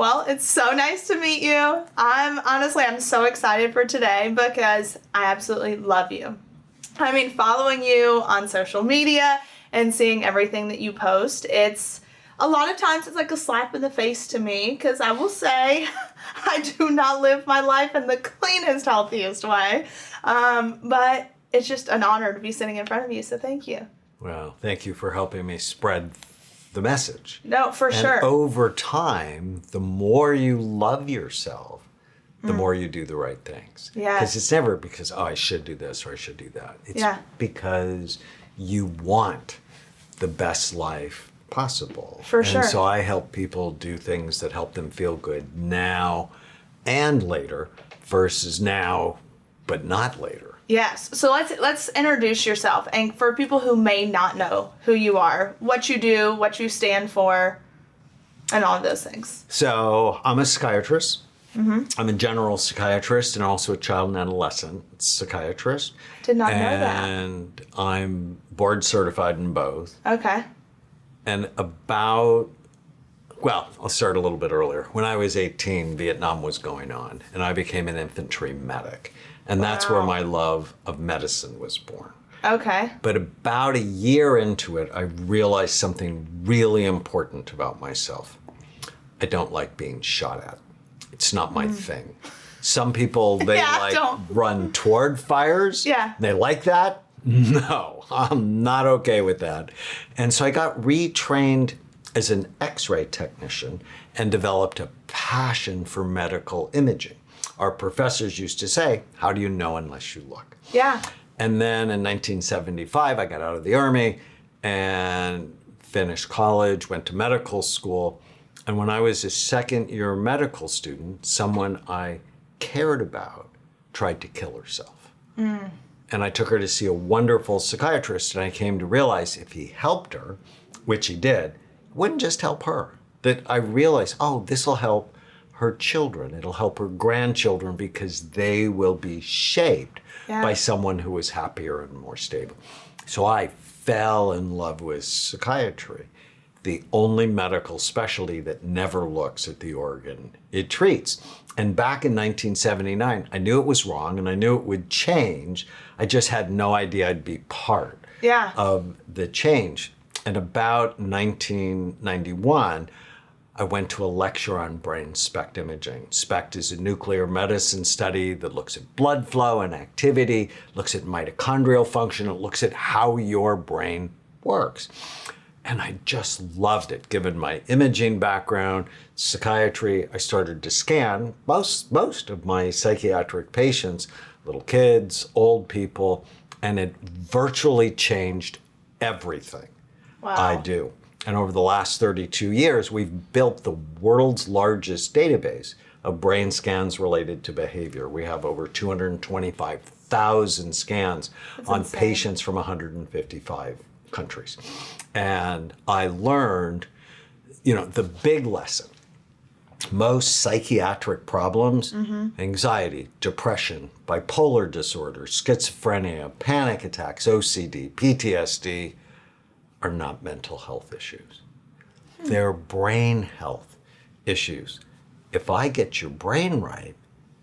Well, it's so nice to meet you. I'm so excited for today because I absolutely love you. I mean, following you on social media and seeing everything that you post, it's a lot of times it's like a slap in the face to me because I will say I do not live my life in the cleanest, healthiest way. But it's just an honor to be sitting in front of you, so thank you. Well, thank you for helping me spread the message. No, for sure. And over time, the more you love yourself, the more you do the right things. Yeah. Because it's never because, I should do this or I should do that. It's because you want the best life possible. For sure. And so I help people do things that help them feel good now and later versus now, but not later. Yes. So let's introduce yourself. And for people who may not know who you are, what you do, what you stand for, and all of those things. So I'm a psychiatrist. I'm a general psychiatrist and also a child and adolescent psychiatrist. Did not know that. And I'm board certified in both. Okay. And I'll start a little bit earlier. When I was 18, Vietnam was going on, and I became an infantry medic. And that's where my love of medicine was born. Okay. But about a year into it, I realized something really important about myself. I don't like being shot at. It's not my thing. Some people, they run toward fires. Yeah. They like that. No, I'm not okay with that. And so I got retrained as an X-ray technician and developed a passion for medical imaging. Our professors used to say, how do you know unless you look? Yeah. And then in 1975, I got out of the Army and finished college, went to medical school. And when I was a second-year medical student, someone I cared about tried to kill herself. And I took her to see a wonderful psychiatrist, and I came to realize if he helped her, which he did, it wouldn't just help her. That I realized, this will help her children. It'll help her grandchildren because they will be shaped by someone who is happier and more stable. So I fell in love with psychiatry, the only medical specialty that never looks at the organ it treats. And back in 1979, I knew it was wrong and I knew it would change. I just had no idea I'd be part of the change. And about 1991, I went to a lecture on brain SPECT imaging. SPECT is a nuclear medicine study that looks at blood flow and activity, looks at mitochondrial function, it looks at how your brain works. And I just loved it. Given my imaging background, psychiatry, I started to scan most of my psychiatric patients, little kids, old people, and it virtually changed everything I do. And over the last 32 years, we've built the world's largest database of brain scans related to behavior. We have over 225,000 scans on patients from 155 countries. And I learned, the big lesson. Most psychiatric problems, anxiety, depression, bipolar disorder, schizophrenia, panic attacks, OCD, PTSD, are not mental health issues. They're brain health issues. If I get your brain right,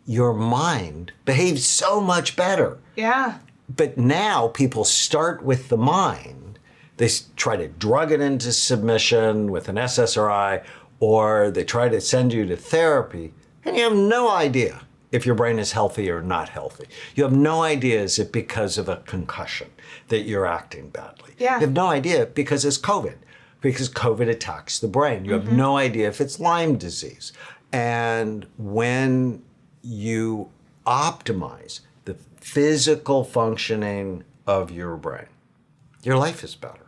your mind behaves so much better. Yeah. But now people start with the mind. They try to drug it into submission with an SSRI, or they try to send you to therapy, and you have no idea if your brain is healthy or not healthy. You have no idea is it because of a concussion that you're acting badly. Yeah. You have no idea because it's COVID, because COVID attacks the brain. You have no idea if it's Lyme disease. And when you optimize the physical functioning of your brain, your life is better.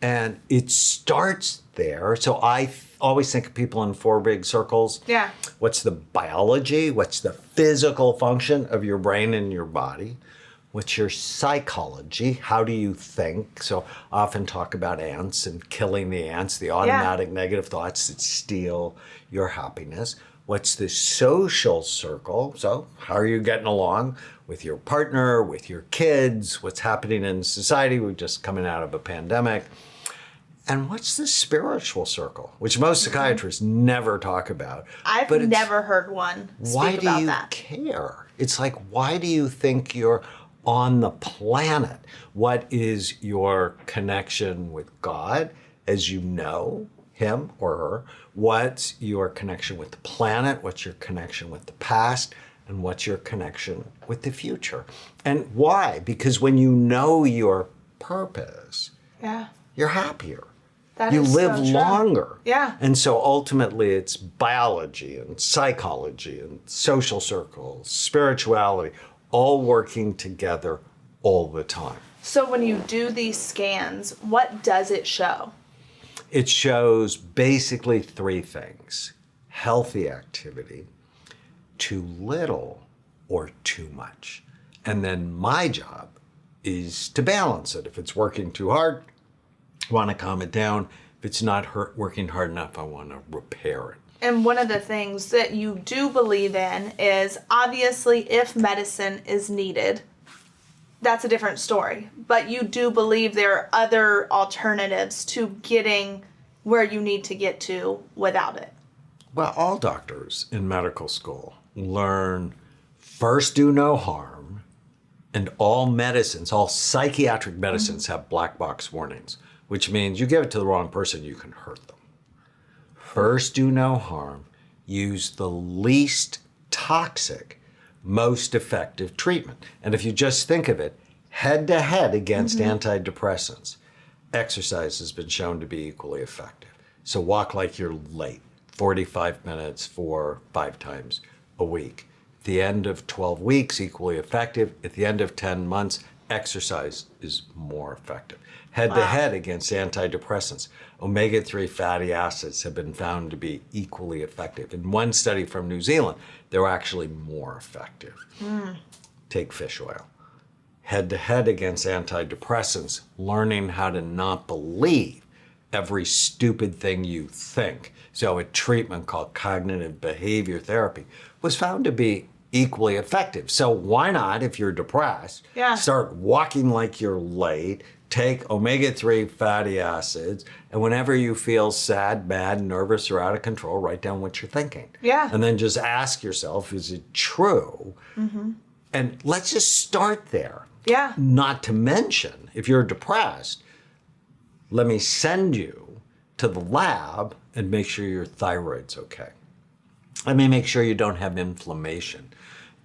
And it starts there. So I always think of people in four big circles. Yeah. What's the biology? What's the physical function of your brain and your body? What's your psychology? How do you think? So I often talk about ants and killing the ants, the automatic negative thoughts that steal your happiness. What's the social circle? So how are you getting along with your partner, with your kids? What's happening in society? We're just coming out of a pandemic. And what's the spiritual circle, which most psychiatrists never talk about? I've but never heard one speak about that. Why do you care? It's like, why do you think you're on the planet? What is your connection with God as you know him or her? What's your connection with the planet? What's your connection with the past? And what's your connection with the future? And why? Because when you know your purpose, you're happier. That you is live so true. longer. Yeah. And so ultimately it's biology and psychology and social circles, spirituality, all working together all the time. So when you do these scans, what does it show? It shows basically three things: healthy activity, too little, or too much. And then my job is to balance it. If it's working too hard, I want to calm it down. If it's not working hard enough, I want to repair it. And one of the things that you do believe in is, obviously, if medicine is needed, that's a different story. But you do believe there are other alternatives to getting where you need to get to without it. Well, all doctors in medical school learn first do no harm, and all medicines, all psychiatric medicines have black box warnings, which means you give it to the wrong person, you can hurt them. First do no harm, use the least toxic, most effective treatment. And if you just think of it, head to head against antidepressants, exercise has been shown to be equally effective. So walk like you're late, 45 minutes 5 times a week. At the end of 12 weeks, equally effective. At the end of 10 months, exercise is more effective. Head to head against antidepressants. Omega-3 fatty acids have been found to be equally effective. In one study from New Zealand, they're actually more effective. Take fish oil. Head to head against antidepressants, learning how to not believe every stupid thing you think. So a treatment called cognitive behavior therapy was found to be equally effective. So why not, if you're depressed, start walking like you're late, take omega-3 fatty acids, and whenever you feel sad, mad, nervous, or out of control, write down what you're thinking. And then just ask yourself, is it true? And let's just start there. Not to mention, if you're depressed, let me send you to the lab and make sure your thyroid's okay. Let me make sure you don't have inflammation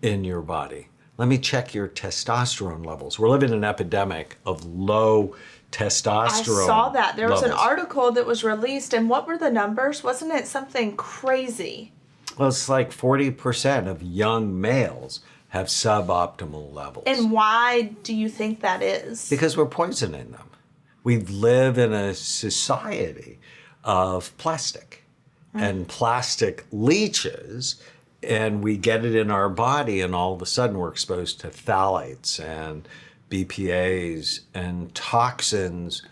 in your body. Let me check your testosterone levels. We're living in an epidemic of low testosterone. I saw that. There was an levels. article that was released, and what were the numbers? Wasn't it something crazy? Well, it's like 40% of young males have suboptimal levels. And why do you think that is? Because we're poisoning them. We live in a society of plastic, and plastic leaches, and we get it in our body, and all of a sudden we're exposed to phthalates and BPAs and toxins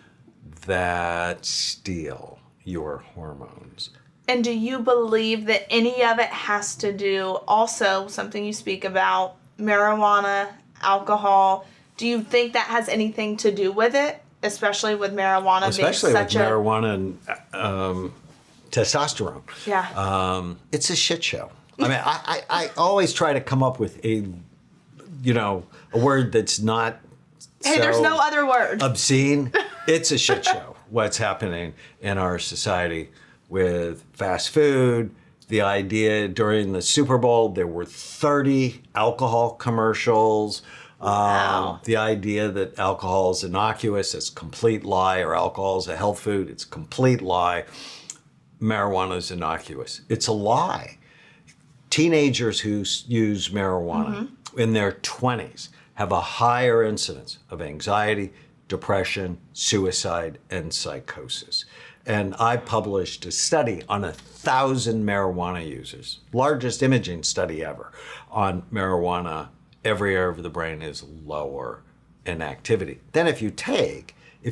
that steal your hormones. And do you believe that any of it has to do, also something you speak about, marijuana, alcohol? Do you think that has anything to do with it, especially with marijuana Especially being with such marijuana and testosterone. It's a shit show. I mean, I always try to come up with a word that's not Hey, there's no other word. Obscene. It's a shit show what's happening in our society with fast food. The idea during the Super Bowl, there were 30 alcohol commercials. Wow. The idea that alcohol is innocuous, it's a complete lie, or alcohol is a health food, it's a complete lie. Marijuana is innocuous. It's a lie. Teenagers who use marijuana in their 20s have a higher incidence of anxiety, depression, suicide, and psychosis. And I published a study on 1,000 marijuana users, largest imaging study ever on marijuana. Every area of the brain is lower in activity. Then if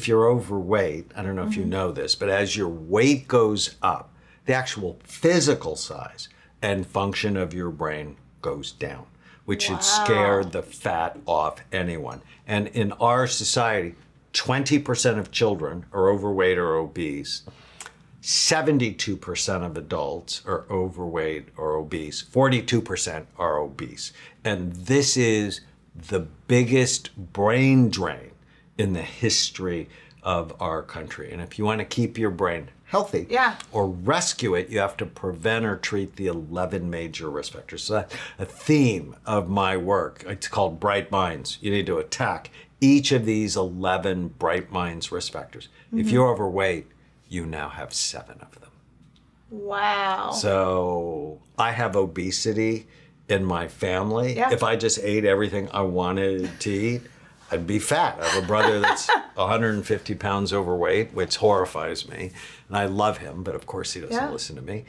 you're overweight, I don't know if you know this, but as your weight goes up, the actual physical size and function of your brain goes down, which should scare the fat off anyone. And in our society, 20% of children are overweight or obese. 72% of adults are overweight or obese. 42% are obese. And this is the biggest brain drain in the history of our country. And if you want to keep your brain healthy or rescue it, you have to prevent or treat the 11 major risk factors. So that's a theme of my work. It's called Bright Minds. You need to attack each of these 11 Bright Minds risk factors. If you're overweight, you now have 7 of them. Wow. So I have obesity in my family. Yeah. If I just ate everything I wanted to eat, I'd be fat. I have a brother that's 150 pounds overweight, which horrifies me. And I love him, but of course he doesn't listen to me.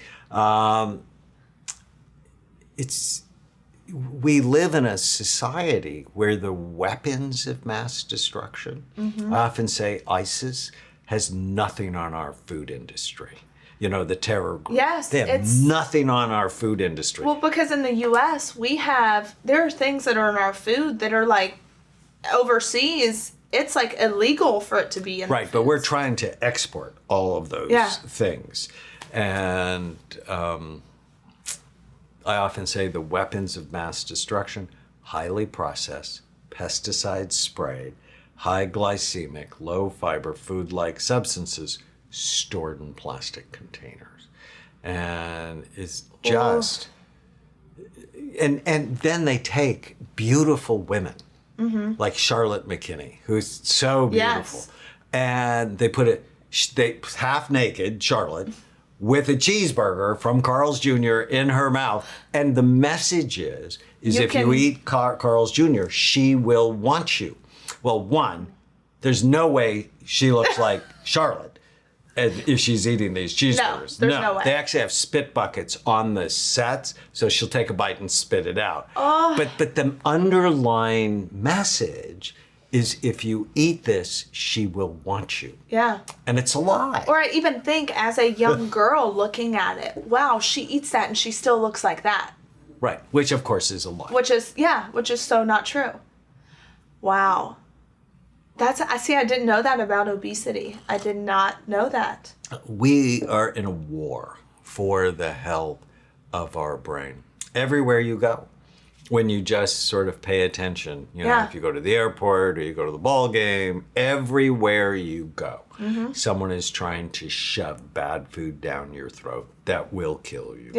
We live in a society where the weapons of mass destruction, I often say ISIS has nothing on our food industry. You know, the terror group. Yes. They have nothing on our food industry. Well, because in the U.S., there are things that are in our food that are like overseas. It's like illegal for it to be in right, but we're trying to export all of those things. And I often say the weapons of mass destruction, highly processed, pesticide sprayed, high glycemic, low fiber food-like substances stored in plastic containers. And it's just, and then they take beautiful women like Charlotte McKinney, who's so beautiful. And they put they half naked, Charlotte, with a cheeseburger from Carl's Jr. in her mouth. And the message is if you eat Carl's Jr., she will want you. Well, one, there's no way she looks like Charlotte if she's eating these cheeseburgers. No, there's no way. They actually have spit buckets on the sets, so she'll take a bite and spit it out. But the underlying message is if you eat this, she will want you. Yeah. And it's a lie. Or I even think as a young girl looking at it, wow, she eats that and she still looks like that. Right, which of course is a lie. Which is so not true. Wow. I didn't know that about obesity. I did not know that. We are in a war for the health of our brain. Everywhere you go, when you just sort of pay attention, if you go to the airport or you go to the ball game, everywhere you go, someone is trying to shove bad food down your throat that will kill you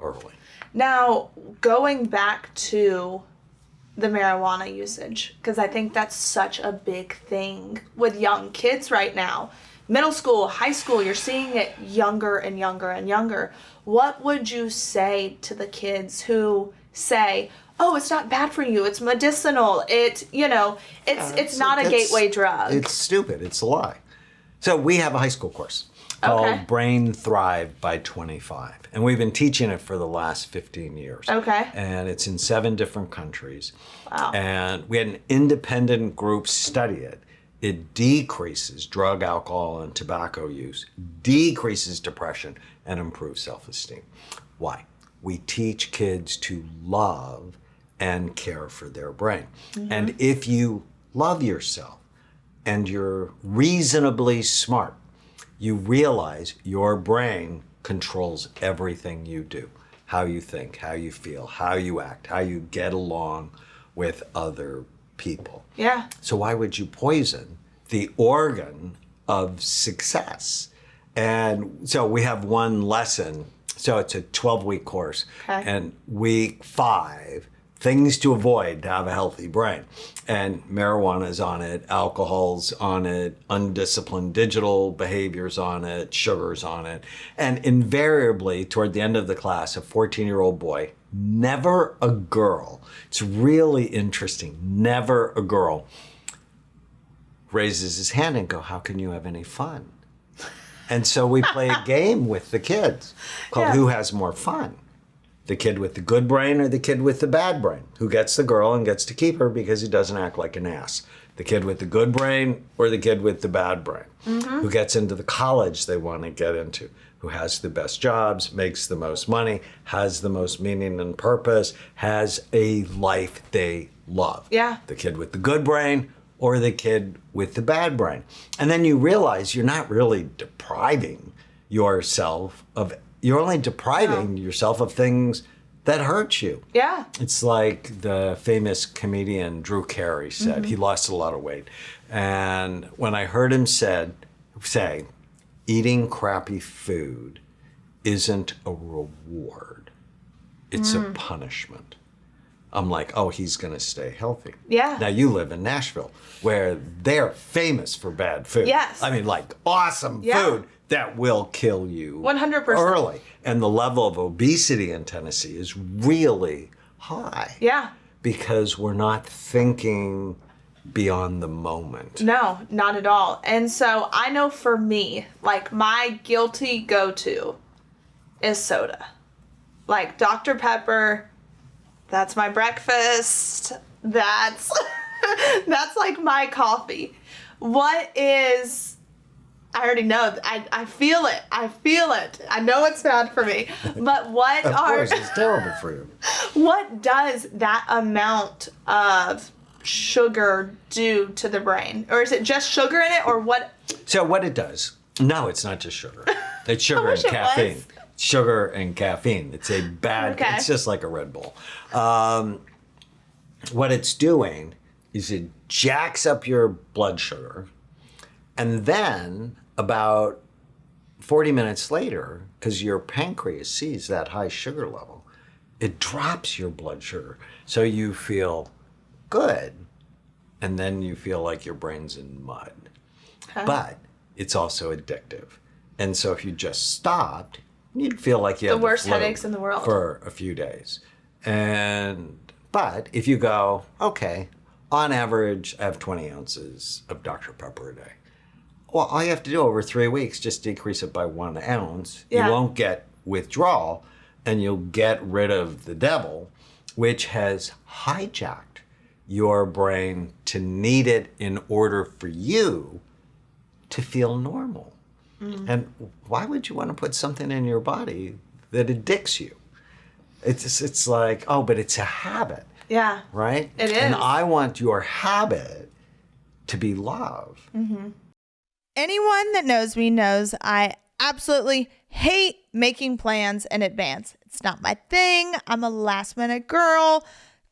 early. Now, going back to the marijuana usage, because I think that's such a big thing with young kids right now. Middle school, high school, you're seeing it younger and younger and younger. What would you say to the kids who say, oh, it's not bad for you, it's medicinal, it's not a gateway drug? It's stupid, it's a lie. So we have a high school course called Brain Thrive by 25. And we've been teaching it for the last 15 years. Okay. And it's in 7 different countries. Wow. And we had an independent group study it. It decreases drug, alcohol, and tobacco use, decreases depression, and improves self-esteem. Why? We teach kids to love and care for their brain. And if you love yourself and you're reasonably smart, you realize your brain controls everything you do. How you think, how you feel, how you act, how you get along with other people. Yeah. So why would you poison the organ of success? And so we have one lesson. So it's a 12-week course. Okay. And week 5, things to avoid to have a healthy brain. And marijuana's on it, alcohol's on it, undisciplined digital behavior's on it, sugar's on it. And invariably, toward the end of the class, a 14-year-old boy, never a girl, it's really interesting, never a girl, raises his hand and go, how can you have any fun? And so we play a game with the kids called Who Has More Fun? The kid with the good brain or the kid with the bad brain? Who gets the girl and gets to keep her because he doesn't act like an ass? The kid with the good brain or the kid with the bad brain? Who gets into the college they want to get into? Who has the best jobs, makes the most money, has the most meaning and purpose, has a life they love? Yeah. The kid with the good brain or the kid with the bad brain. And then you realize you're not really depriving yourself of, you're only depriving yourself of things that hurt you. Yeah. It's like the famous comedian Drew Carey said. He lost a lot of weight. And when I heard him say, eating crappy food isn't a reward, it's a punishment. I'm like, oh, he's going to stay healthy. Yeah. Now, you live in Nashville, where they're famous for bad food. Yes. I mean, like, awesome food that will kill you 100%. early. And the level of obesity in Tennessee is really high. Yeah. Because we're not thinking beyond the moment. No, not at all. And so I know for me, like, my guilty go-to is soda. Like, Dr. Pepper, that's my breakfast. That's like my coffee. What is, I already know, I feel it. I know it's bad for me. But what Of course, it's terrible for you. What does that amount of sugar do to the brain? Or is it just sugar in it, or what? So what it does, no, it's not just sugar. It's sugar and caffeine. Was. Sugar and caffeine. It's a bad, it's just like a Red Bull. What it's doing is it jacks up your blood sugar, and then about 40 minutes later, because your pancreas sees that high sugar level, it drops your blood sugar. So you feel good, and then you feel like your brain's in mud. But it's also addictive. And so if you just stopped, you'd feel like you had the worst flu headaches in the world for a few days. But if you go, okay, on average, I have 20 ounces of Dr. Pepper a day. Well, all you have to do over 3 weeks, just decrease it by 1 ounce. Yeah. You won't get withdrawal, and you'll get rid of the devil, which has hijacked your brain to need it in order for you to feel normal. And why would you want to put something in your body that addicts you? It's like, oh, but it's a habit. Yeah. Right? It is. And I want your habit to be love. Anyone that knows me knows I absolutely hate making plans in advance. It's not my thing. I'm a last minute girl.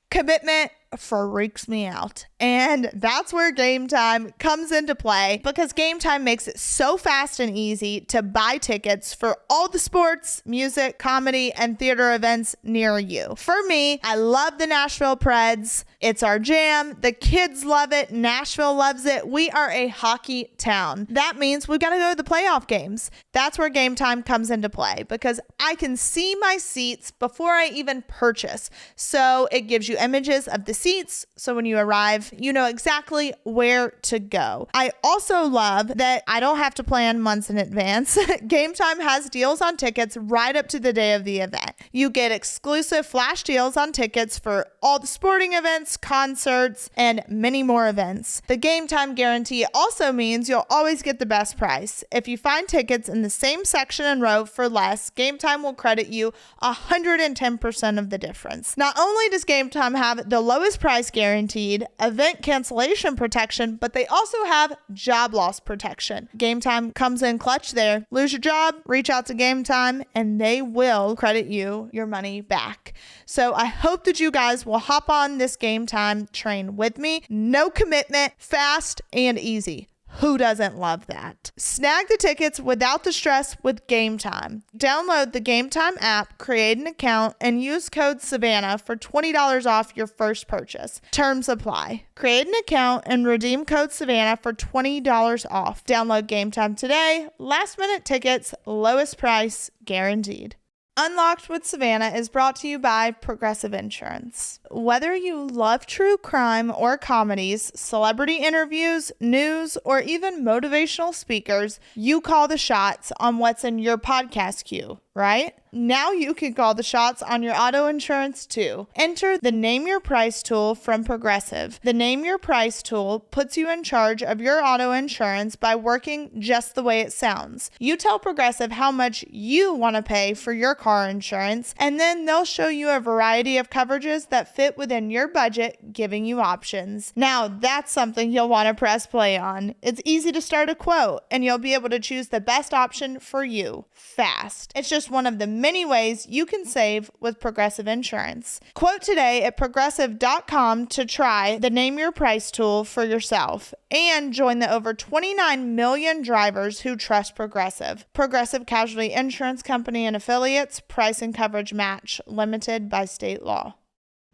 Commitment freaks me out. And that's where Game Time comes into play, because Game Time makes it so fast and easy to buy tickets for all the sports, music, comedy, and theater events near you. For me, I love the Nashville Preds. It's our jam. The kids love it. Nashville loves it. We are a hockey town. That means we've got to go to the playoff games. That's where Game Time comes into play, because I can see my seats before I even purchase. So it gives you images of the seats. So when you arrive, you know exactly where to go. I also love that I don't have to plan months in advance. Game Time has deals on tickets right up to the day of the event. You get exclusive flash deals on tickets for all the sporting events, concerts, and many more events. The Game Time guarantee also means you'll always get the best price. If you find tickets in the same section and row for less, Game Time will credit you 110% of the difference. Not only does Game Time have the lowest price guaranteed, event cancellation protection, but they also have job loss protection. Game Time comes in clutch there. Lose your job, reach out to Game Time, and they will credit you your money back. So I hope that you guys will hop on this Game Time train with me. No commitment, fast and easy. Who doesn't love that? Snag the tickets without the stress with Game Time. Download the Game Time app, create an account, and use code Savannah for $20 off your first purchase. Terms apply. Create an account and redeem code Savannah for $20 off. Download Game Time today. Last minute tickets, lowest price guaranteed. Unlocked with Savannah is brought to you by Progressive Insurance. Whether you love true crime or comedies, celebrity interviews, news, or even motivational speakers, you call the shots on what's in your podcast queue right? Now you can call the shots on your auto insurance too. Enter the Name Your Price tool from Progressive. The Name Your Price tool puts you in charge of your auto insurance by working just the way it sounds. You tell Progressive how much you want to pay for your car insurance, and then they'll show you a variety of coverages that fit within your budget, giving you options. Now that's something you'll want to press play on. It's easy to start a quote, and you'll be able to choose the best option for you fast. It's just one of the many ways you can save with Progressive Insurance. Quote today at progressive.com to try the Name Your Price tool for yourself and join the over 29 million drivers who trust Progressive. Progressive Casualty Insurance Company and affiliates. Price and coverage match. Limited by state law.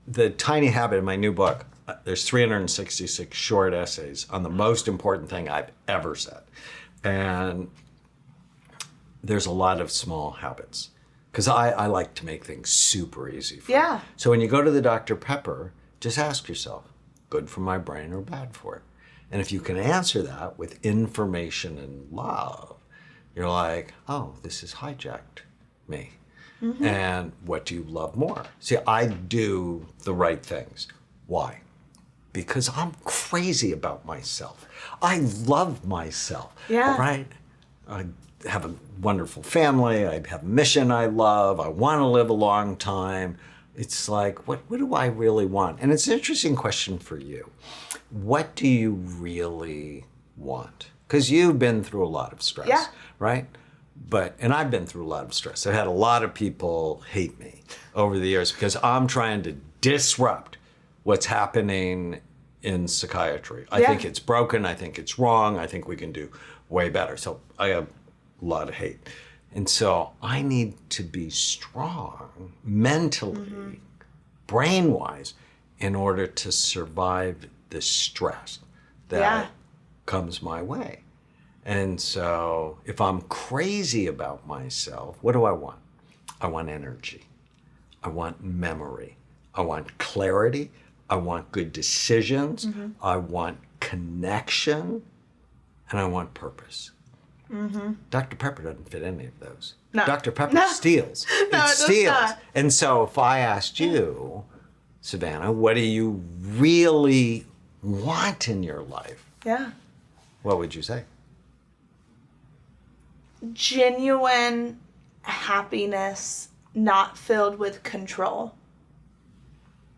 The Tiny Habit in my new book, there's 366 short essays on the most important thing I've ever said. And there's a lot of small habits. Because I like to make things super easy for you. So when you go to the Dr. Pepper, just ask yourself, good for my brain or bad for it? And if you can answer that with information and love, you're like, oh, this has hijacked me. Mm-hmm. And what do you love more? See, I do the right things. Why? Because I'm crazy about myself. I love myself. Yeah. Right? I have a wonderful family. I have a mission I love. I want to live a long time. It's like, what do I really want? And it's an interesting question for you. What do you really want? Because you've been through a lot of stress, right? And I've been through a lot of stress. I've had a lot of people hate me over the years because I'm trying to disrupt what's happening in psychiatry. I think it's broken. I think it's wrong. I think we can do way better. So I have a lot of hate. And so I need to be strong mentally, brain-wise, in order to survive the stress that comes my way. And so if I'm crazy about myself, what do I want? I want energy. I want memory. I want clarity. I want good decisions. I want connection. And I want purpose. Dr. Pepper doesn't fit any of those. No. Dr. Pepper steals. No, it it steals. does not. And so if I asked you, Savannah, what do you really want in your life? Yeah. What would you say? Genuine happiness, not filled with control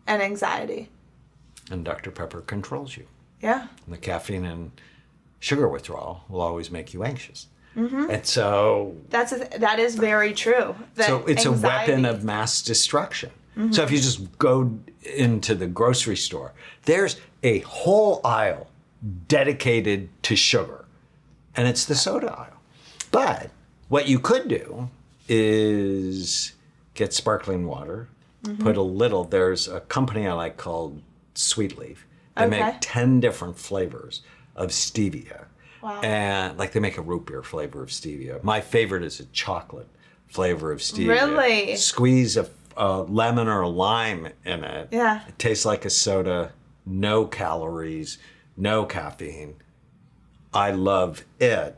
and anxiety. And Dr. Pepper controls you. Yeah. And the caffeine and sugar withdrawal will always make you anxious. And so that is very true. So it's a weapon of mass destruction. So if you just go into the grocery store, there's a whole aisle dedicated to sugar, and it's the soda aisle. But what you could do is get sparkling water, put a little, there's a company I like called Sweet Leaf. They make 10 different flavors of stevia. Wow. And like they make a root beer flavor of stevia. My favorite is a chocolate flavor of stevia. Really? Squeeze a lemon or a lime in it. Yeah. It tastes like a soda, no calories, no caffeine. I love it,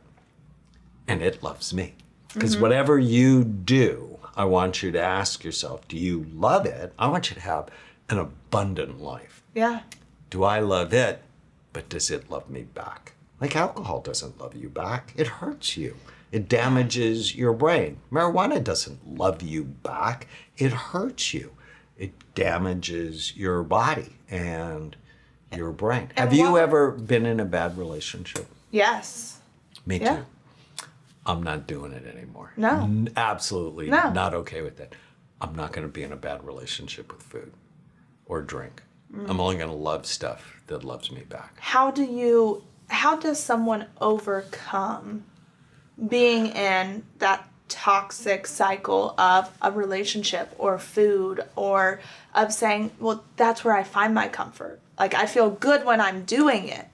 and it loves me. Because whatever you do, I want you to ask yourself, do you love it? I want you to have an abundant life. Yeah. Do I love it, but does it love me back? Like alcohol doesn't love you back. It hurts you. It damages your brain. Marijuana doesn't love you back. It hurts you. It damages your body and your brain. Have you ever been in a bad relationship? Yes. Me Yeah. too. I'm not doing it anymore. No. Absolutely No. not okay with it. I'm not going to be in a bad relationship with food or drink. I'm only going to love stuff that loves me back. How does someone overcome being in that toxic cycle of a relationship or food or of saying, well, that's where I find my comfort. Like, I feel good when I'm doing it.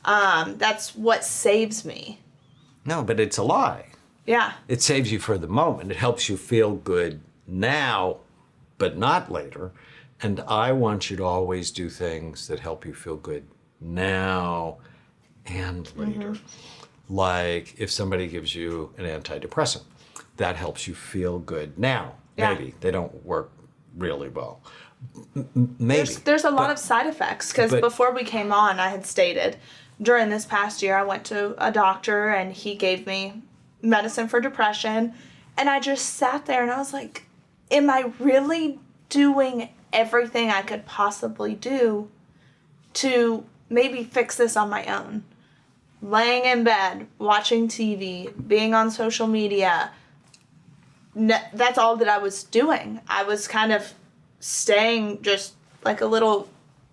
That's what saves me. No, but it's a lie. Yeah. It saves you for the moment. It helps you feel good now, but not later. And I want you to always do things that help you feel good now and later. Like if somebody gives you an antidepressant, that helps you feel good now. Yeah. Maybe they don't work really well. Maybe. There's a lot of side effects because but- before we came on, I had stated during this past year, I went to a doctor and he gave me medicine for depression. And I just sat there and I was like, am I really doing everything I could possibly do to maybe fix this on my own? Laying in bed, watching TV, being on social media. That's all that I was doing. I was kind of staying just like a little,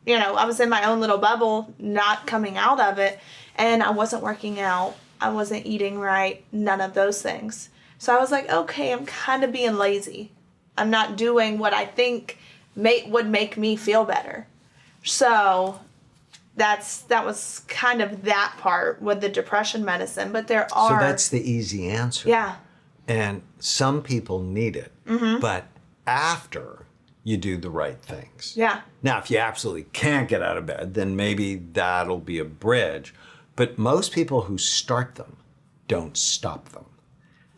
I was in my own little bubble, not coming out of it. And I wasn't working out. I wasn't eating right. None of those things. So I was like, okay, I'm kind of being lazy. I'm not doing what I think would make me feel better. So that was kind of that part with the depression medicine. But there are... So that's the easy answer. Yeah. And some people need it. Mm-hmm. But after you do the right things. Yeah. Now, if you absolutely can't get out of bed, then maybe that'll be a bridge. But most people who start them don't stop them.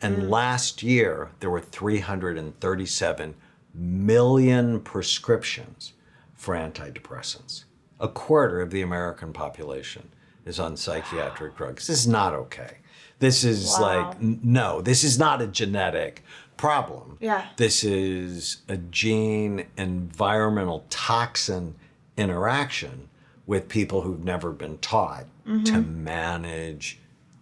And last year, there were 337 million prescriptions for antidepressants. A quarter of the American population is on psychiatric drugs. This is not okay. This is no, this is not a genetic problem. Yeah. This is a gene environmental toxin interaction with people who've never been taught to manage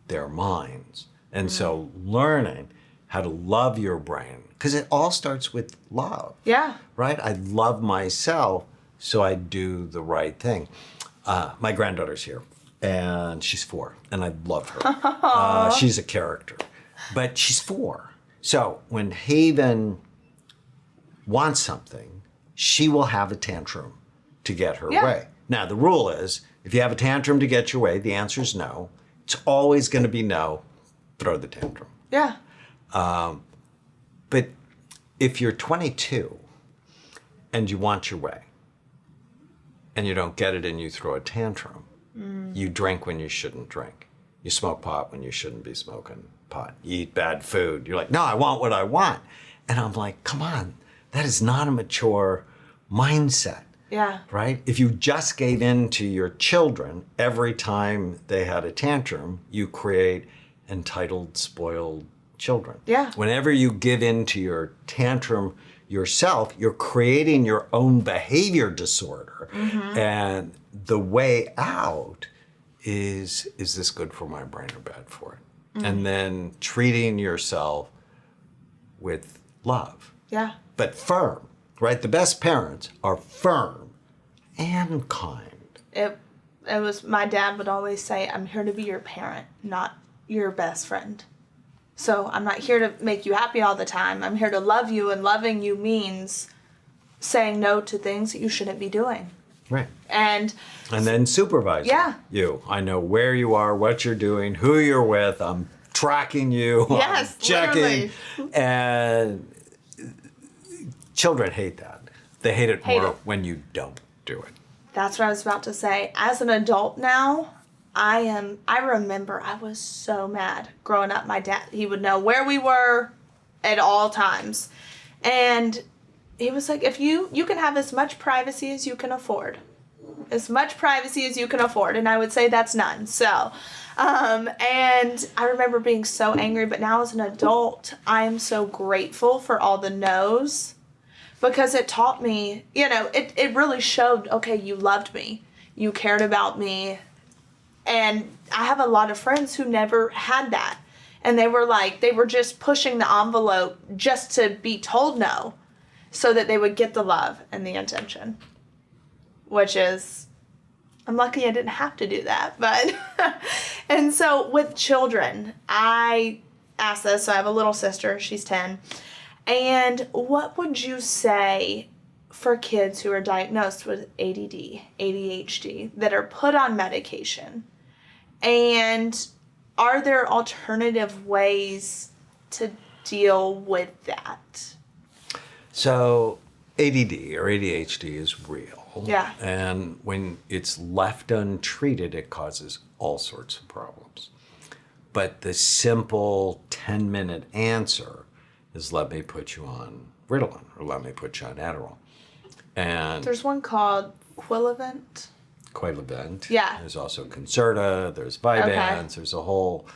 their minds. And so learning how to love your brain, because it all starts with love. Yeah. Right? I love myself, so I do the right thing. My granddaughter's here, and she's 4, and I love her. She's a character, but she's 4. So when Haven wants something, she will have a tantrum to get her way. Now, the rule is, if you have a tantrum to get your way, the answer is no. It's always going to be no. Throw the tantrum. Yeah. But if you're 22 and you want your way and you don't get it and you throw a tantrum, you drink when you shouldn't drink. You smoke pot when you shouldn't be smoking pot. You eat bad food. You're like, no, I want what I want. And I'm like, come on, that is not a mature mindset. Yeah. Right? If you just gave in to your children every time they had a tantrum, you create entitled, spoiled children. Yeah. Whenever you give in to your tantrum yourself, you're creating your own behavior disorder. And the way out is this good for my brain or bad for it? And then treating yourself with love. Yeah. But firm, right? The best parents are firm and kind. It was, my dad would always say, I'm here to be your parent, not your best friend. So I'm not here to make you happy all the time. I'm here to love you, and loving you means saying no to things that you shouldn't be doing. Right. And then supervising you. I know where you are, what you're doing, who you're with. I'm tracking you. Yes, I'm checking. literally. And children hate that. They hate it more it. when you don't do it. that's what I was about to say. As an adult now, I remember I was so mad growing up. My dad, he would know where we were at all times. And he was like, if you can have as much privacy as you can afford. As much privacy as you can afford. And I would say that's none. So, and I remember being so angry, but now as an adult, I am so grateful for all the no's, because it taught me, it really showed, okay, you loved me. You cared about me. And I have a lot of friends who never had that. And they were just pushing the envelope just to be told no, so that they would get the love and the attention. Which is, I'm lucky I didn't have to do that. But, and so with children, I asked this. So I have a little sister, she's 10. And what would you say for kids who are diagnosed with ADD, ADHD, that are put on medication? And are there alternative ways to deal with that? So ADD or ADHD is real. Yeah. And when it's left untreated, it causes all sorts of problems. But the simple 10-minute answer is let me put you on Ritalin or let me put you on Adderall. And There's one called Quillivant. Quillivant. Yeah. There's also Concerta, there's Vyvanse, there's a whole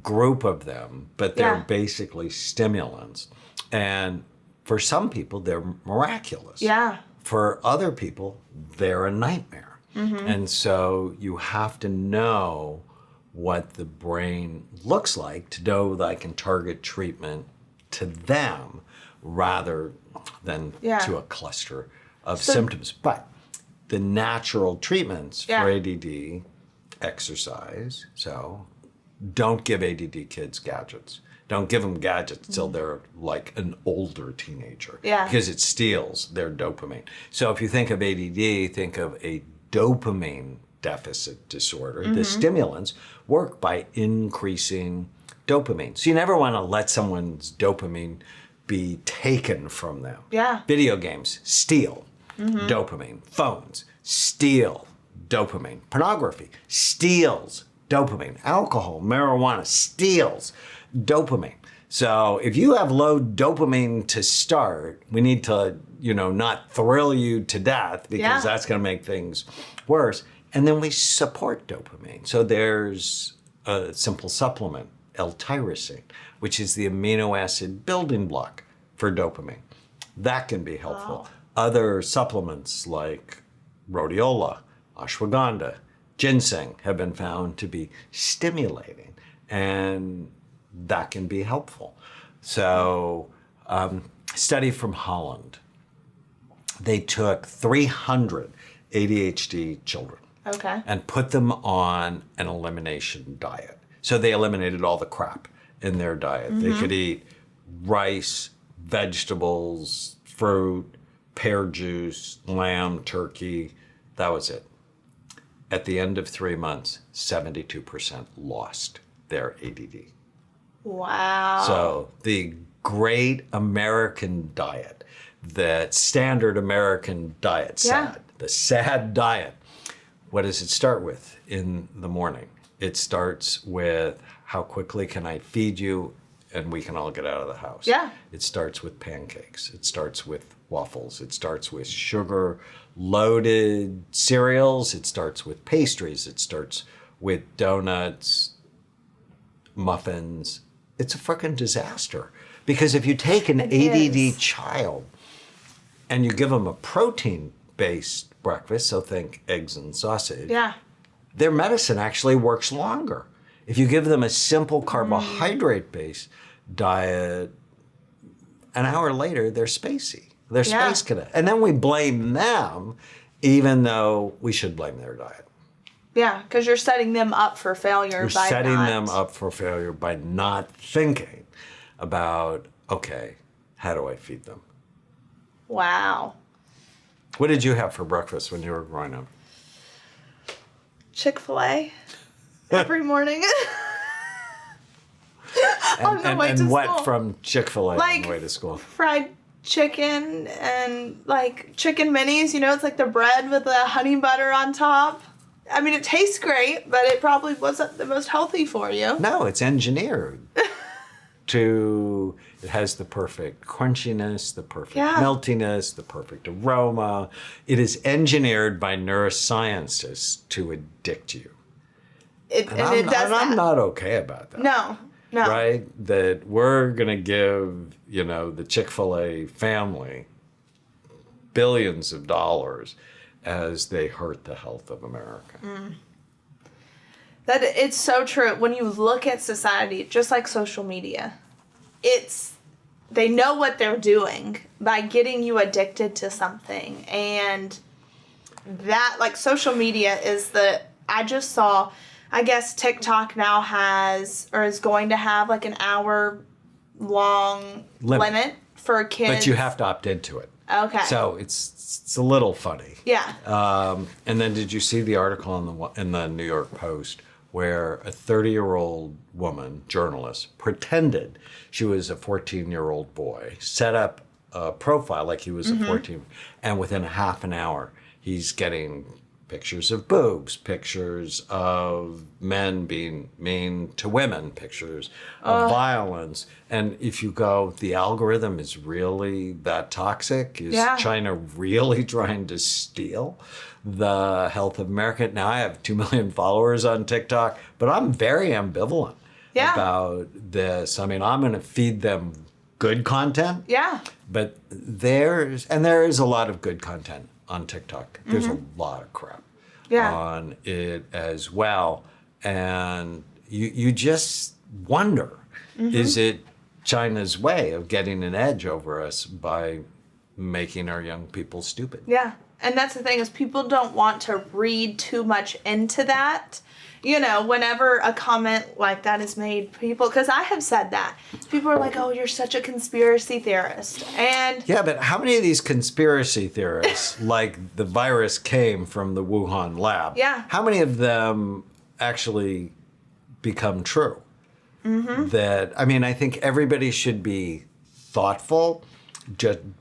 group of them, but they're basically stimulants. And for some people, they're miraculous. Yeah. For other people, they're a nightmare. And so you have to know what the brain looks like to know that I can target treatment to them rather than to a cluster of symptoms. But the natural treatments for ADD, exercise. So don't give ADD kids gadgets. Don't give them gadgets till they're like an older teenager. Yeah. Because it steals their dopamine. So if you think of ADD, think of a dopamine deficit disorder. The stimulants work by increasing dopamine. So you never want to let someone's dopamine be taken from them. Yeah. Video games steal dopamine. Phones steal dopamine. Pornography steals dopamine. Alcohol, marijuana steals dopamine. So if you have low dopamine to start, we need to, not thrill you to death because that's going to make things worse. And then we support dopamine. So there's a simple supplement, L-tyrosine, which is the amino acid building block for dopamine. That can be helpful. Wow. Other supplements like rhodiola, ashwagandha, ginseng have been found to be stimulating, and that can be helpful. So, study from Holland. They took 300 ADHD children and put them on an elimination diet. So they eliminated all the crap in their diet. They could eat rice, vegetables, fruit, pear juice, lamb, turkey. That was it. At the end of 3 months, 72% lost their ADD. Wow. So the great American diet, the standard American diet, the SAD diet, what does it start with in the morning? It starts with how quickly can I feed you and we can all get out of the house. Yeah. It starts with pancakes. It starts with waffles. It starts with sugar-loaded cereals. It starts with pastries. It starts with donuts, muffins. It's a freaking disaster. Because if you take an ADD child and you give them a protein-based breakfast, so think eggs and sausage, their medicine actually works longer. If you give them a simple carbohydrate-based diet, an hour later, they're spacey. They're space cadet. And then we blame them, even though we should blame their diet. Yeah, because you're setting them up for failure. You're setting them up for failure by not thinking about, okay, how do I feed them? Wow. What did you have for breakfast when you were growing up? ChickfilA every morning. And what from ChickfilA on the way to school? Fried chicken and like chicken minis. It's like the bread with the honey butter on top. I mean, it tastes great, but it probably wasn't the most healthy for you. No, it's engineered it has the perfect crunchiness, the perfect meltiness, the perfect aroma. It is engineered by neuroscientists to addict you. I'm not okay about that. No. Right? That we're going to give, the ChickfilA family billions of dollars as they hurt the health of America. That it's so true. When you look at society, just like social media, they know what they're doing by getting you addicted to something. And that, like, social media I just saw, I guess TikTok now has, or is going to have, like an hour-long limit for kids. But you have to opt into it. Okay. So it's a little funny. Yeah. And then did you see the article in the New York Post where a 30-year-old woman, journalist, pretended she was a 14-year-old boy, set up a profile like he was a 14, and within a half an hour, he's getting pictures of boobs, pictures of men being mean to women, pictures of violence. And if you go, the algorithm is really that toxic? Is China really trying to steal the health of America? Now, I have 2 million followers on TikTok, but I'm very ambivalent about this. I mean, I'm going to feed them good content. Yeah. But there is a lot of good content on TikTok. There's a lot of crap on it as well. And you just wonder, is it China's way of getting an edge over us by making our young people stupid? Yeah. And that's the thing, is people don't want to read too much into that. You know, whenever a comment like that is made, people, because I have said that, people are like, oh, you're such a conspiracy theorist. And yeah, but how many of these conspiracy theorists, like the virus came from the Wuhan lab, how many of them actually become true? That, I mean, I think everybody should be thoughtful,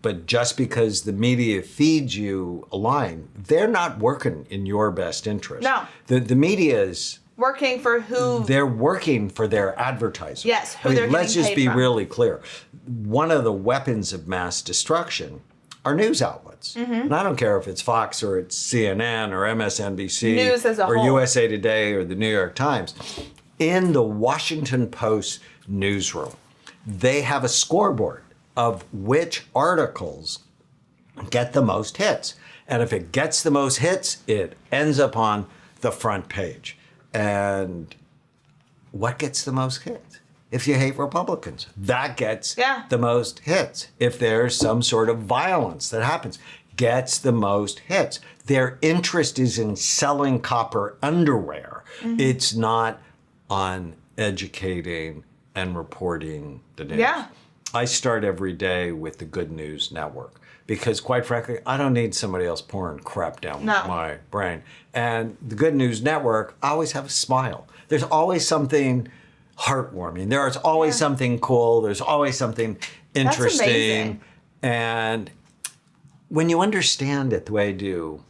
but just because the media feeds you a line, they're not working in your best interest. No. The media is working for who? They're working for their advertisers. Yes, who they're getting let's just paid be from. really clear. One of the weapons of mass destruction are news outlets. And I don't care if it's Fox or it's CNN or MSNBC News as a or whole. USA Today or the New York Times. In the Washington Post newsroom, they have a scoreboard of which articles get the most hits. And if it gets the most hits, it ends up on the front page. And what gets the most hits? If you hate Republicans, that gets the most hits. If there's some sort of violence that happens, gets the most hits. Their interest is in selling copper underwear. It's not on educating and reporting the news. Yeah. I start every day with the Good News Network because, quite frankly, I don't need somebody else pouring crap down my brain. And the Good News Network, I always have a smile. There's always something heartwarming. There's always something cool. There's always something interesting. That's amazing. And when you understand it the way I do,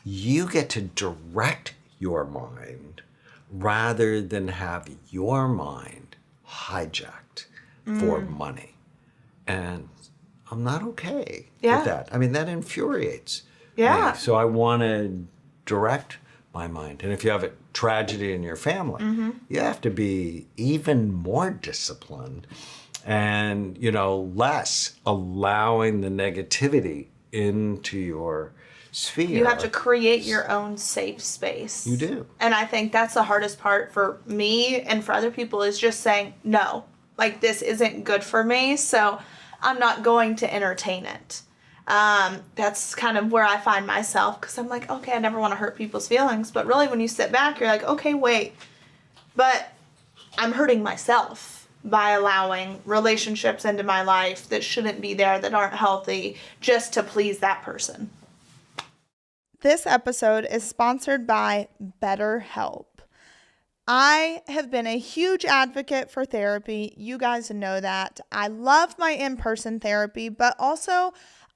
you get to direct your mind rather than have your mind hijacked for money. And I'm not okay with that. I mean, that infuriates me. So I want to direct my mind. And if you have a tragedy in your family, you have to be even more disciplined and, less allowing the negativity into your sphere. You have to create your own safe space. You do. And I think that's the hardest part for me and for other people, is just saying, no, like, this isn't good for me, so I'm not going to entertain it. That's kind of where I find myself, because I'm like, okay, I never want to hurt people's feelings. But really, when you sit back, you're like, okay, wait, but I'm hurting myself by allowing relationships into my life that shouldn't be there, that aren't healthy, just to please that person. This episode is sponsored by BetterHelp. I have been a huge advocate for therapy. You guys know that. I love my in-person therapy, but also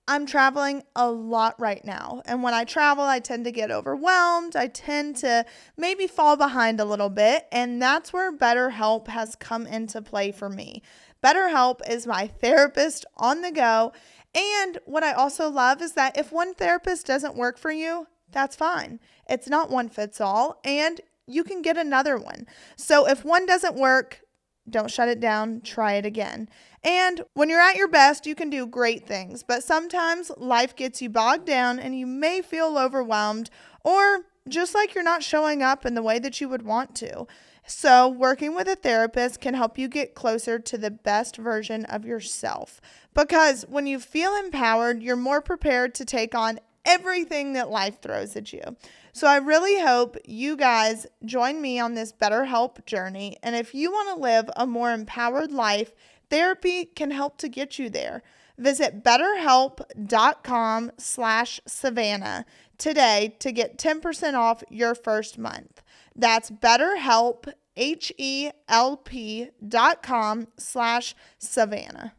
I'm traveling a lot right now. And when I travel, I tend to get overwhelmed. I tend to maybe fall behind a little bit. And that's where BetterHelp has come into play for me. BetterHelp is my therapist on the go. And what I also love is that if one therapist doesn't work for you, that's fine. It's not one fits all. And you can get another one. So if one doesn't work, don't shut it down, try it again. And when you're at your best, you can do great things, but sometimes life gets you bogged down and you may feel overwhelmed, or just like you're not showing up in the way that you would want to. So working with a therapist can help you get closer to the best version of yourself, because when you feel empowered, you're more prepared to take on everything that life throws at you. So I really hope you guys join me on this BetterHelp journey. And if you want to live a more empowered life, therapy can help to get you there. Visit betterhelp.com/Savannah today to get 10% off your first month. That's BetterHelp, HELP.com/Savannah.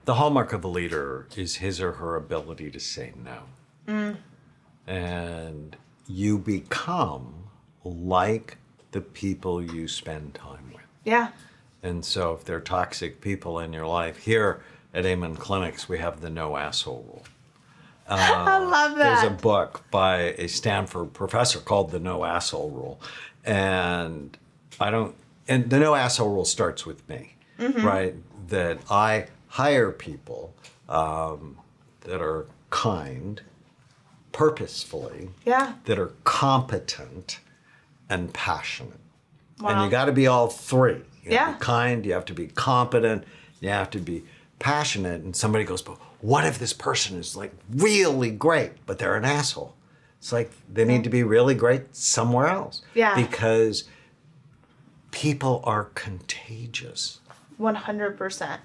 The hallmark of a leader is his or her ability to say no. And you become like the people you spend time with. Yeah. And so if there are toxic people in your life, here at Amen Clinics, we have the no asshole rule. I love that. There's a book by a Stanford professor called the no asshole rule. And the no asshole rule starts with me, right? That I hire people that are kind, purposefully, that are competent and passionate. Wow. And you got to be all three. You have to Yeah. be kind, you have to be competent, you have to be passionate. And somebody goes, but what if this person is like really great, but they're an asshole? It's like they need to be really great somewhere else. Yeah. Because people are contagious. 100%.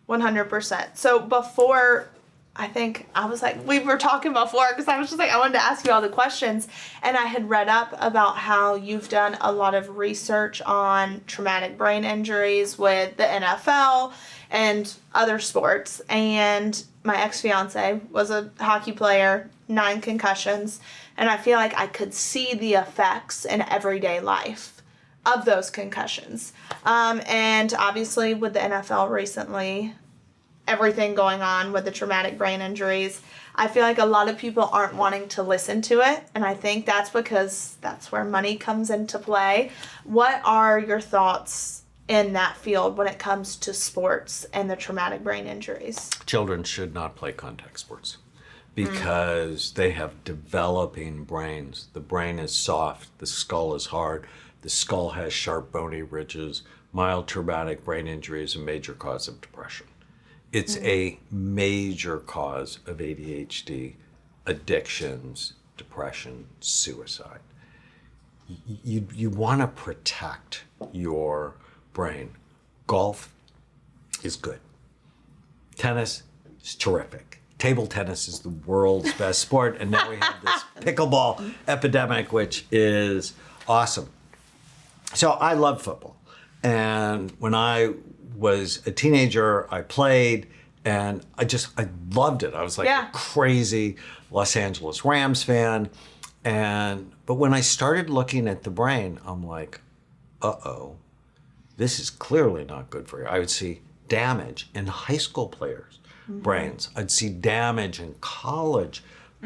100%. So before, I think I was like, we were talking before because I was just like, I wanted to ask you all the questions. And I had read up about how you've done a lot of research on traumatic brain injuries with the NFL and other sports. And my ex-fiance was a hockey player, 9 concussions. And I feel like I could see the effects in everyday life of those concussions. And obviously with the NFL recently, everything going on with the traumatic brain injuries, I feel like a lot of people aren't wanting to listen to it. And I think that's because that's where money comes into play. What are your thoughts in that field when it comes to sports and the traumatic brain injuries? Children should not play contact sports because they have developing brains. The brain is soft, the skull is hard, the skull has sharp bony ridges. Mild traumatic brain injury is a major cause of depression. It's a major cause of ADHD, addictions, depression, suicide. You want to protect your brain. Golf is good. Tennis is terrific. Table tennis is the world's best sport, and now we have this pickleball epidemic, which is awesome. So I love football. And when I was a teenager, I played, and I loved it. I was like a crazy Los Angeles Rams fan. But when I started looking at the brain, I'm like, uh-oh, this is clearly not good for you. I would see damage in high school players' brains. I'd see damage in college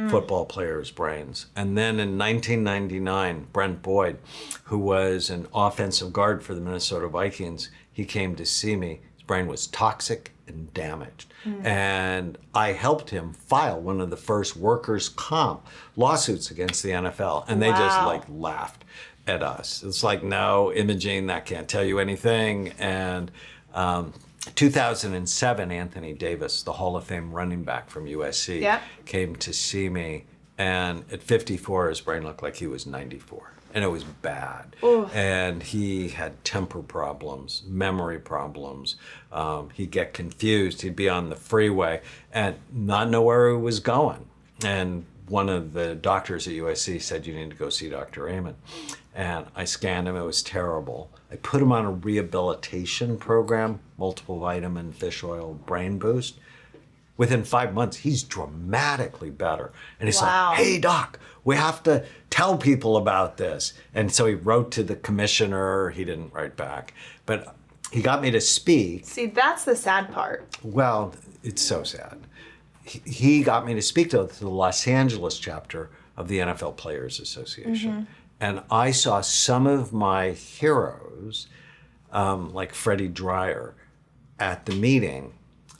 football players' brains. And then in 1999, Brent Boyd, who was an offensive guard for the Minnesota Vikings, he came to see me. His brain was toxic and damaged. And I helped him file one of the first workers' comp lawsuits against the NFL. And they just laughed at us. It's like, no, imaging, that can't tell you anything. And 2007, Anthony Davis, the Hall of Fame running back from USC, came to see me. And at 54, his brain looked like he was 94. And it was bad. Ooh. And he had temper problems, memory problems. He'd get confused. He'd be on the freeway and not know where he was going. And one of the doctors at USC said, you need to go see Dr. Amen. And I scanned him. It was terrible. I put him on a rehabilitation program, multiple vitamin, fish oil, brain boost. Within 5 months, he's dramatically better. And he's like, hey, doc, we have to tell people about this. And so he wrote to the commissioner. He didn't write back. But he got me to speak. See, that's the sad part. Well, it's so sad. He got me to speak to the Los Angeles chapter of the NFL Players Association. And I saw some of my heroes, like Freddie Dreyer, at the meeting.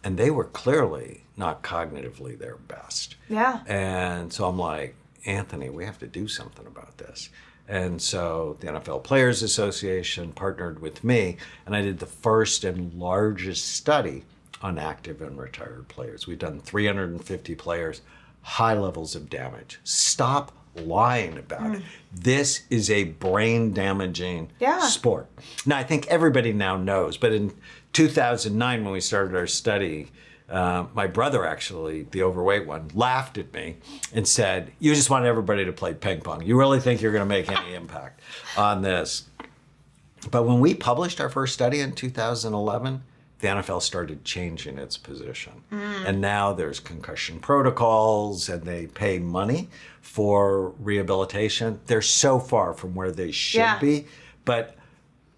And they were clearly not cognitively their best. Yeah. And so I'm like, Anthony, we have to do something about this. And so the NFL Players Association partnered with me, and I did the first and largest study on active and retired players. We've done 350 players, high levels of damage. Stop lying about it. This is a brain damaging sport. Now, I think everybody now knows, but in 2009, when we started our study, my brother, actually, the overweight one, laughed at me and said, you just want everybody to play ping pong. You really think you're going to make any impact on this? But when we published our first study in 2011, the NFL started changing its position. And now there's concussion protocols and they pay money for rehabilitation. They're so far from where they should be. But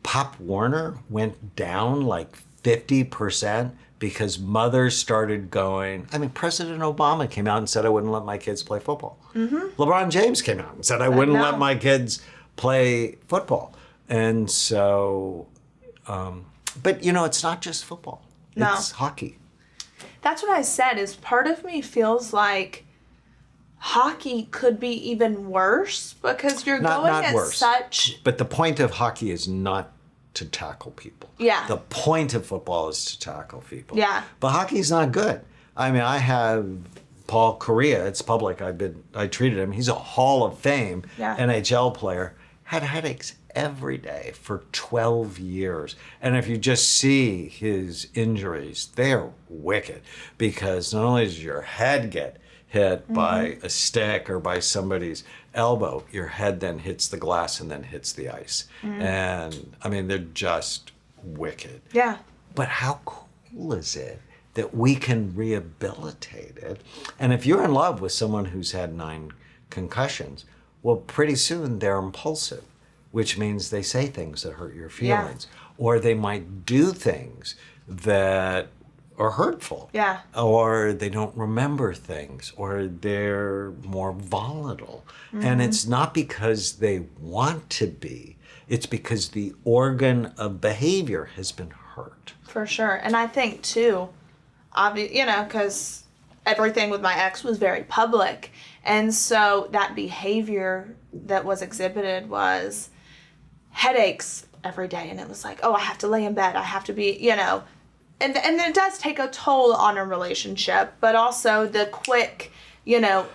Pop Warner went down like 50% because mothers started going. I mean, President Obama came out and said, I wouldn't let my kids play football. LeBron James came out and said, I wouldn't let my kids play football. And so, but you know, it's not just football. No. It's hockey. That's what I said, is part of me feels like hockey could be even worse because you're going at such... But the point of hockey is not to tackle people. Yeah. The point of football is to tackle people. Yeah. But hockey's not good. I mean, I have Paul Correa. It's public. I treated him. He's a Hall of Fame NHL player. Had headaches every day for 12 years. And if you just see his injuries, they're wicked because not only does your head get hit by a stick or by somebody's elbow, your head then hits the glass and then hits the ice. And I mean, they're just wicked. Yeah. But how cool is it that we can rehabilitate it? And if you're in love with someone who's had 9 concussions, well, pretty soon they're impulsive, which means they say things that hurt your feelings. Or they might do things that are hurtful. Yeah. Or they don't remember things, or they're more volatile. And it's not because they want to be, it's because the organ of behavior has been hurt. For sure. And I think, too, you know, because everything with my ex was very public. And so that behavior that was exhibited was headaches every day. And it was like, oh, I have to lay in bed. I have to be, you know. And it does take a toll on a relationship, but also the quick, gonna